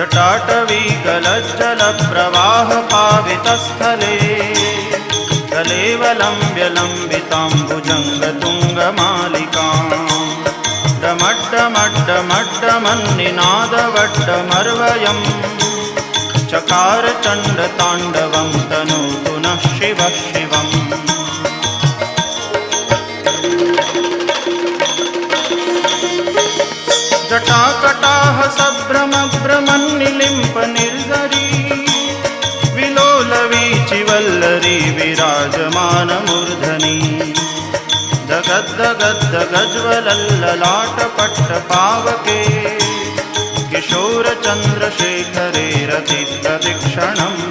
जटाटवीगलज्जलप्रवाहपावितस्थले कलेवलम्ब्य लम्बिताम्बुजङ्गतुङ्गमालिकाम् डमड्डमड्डमड्डमन्निनादवड्डमर्वयम् चकार चण्डताण्डवं तनोतु नः शिवः शिवम्। जटाकटाह सभ्रमभ्रमन्निलिम्प निर्झरी विलोलवीचिवल्लरी विराजमानमूर्धनि दगद्दगद्दगज्ज्वलल्ललाटपट्टपावके किशोरचन्द्रशेखरे रतिप्रतिक्षणम्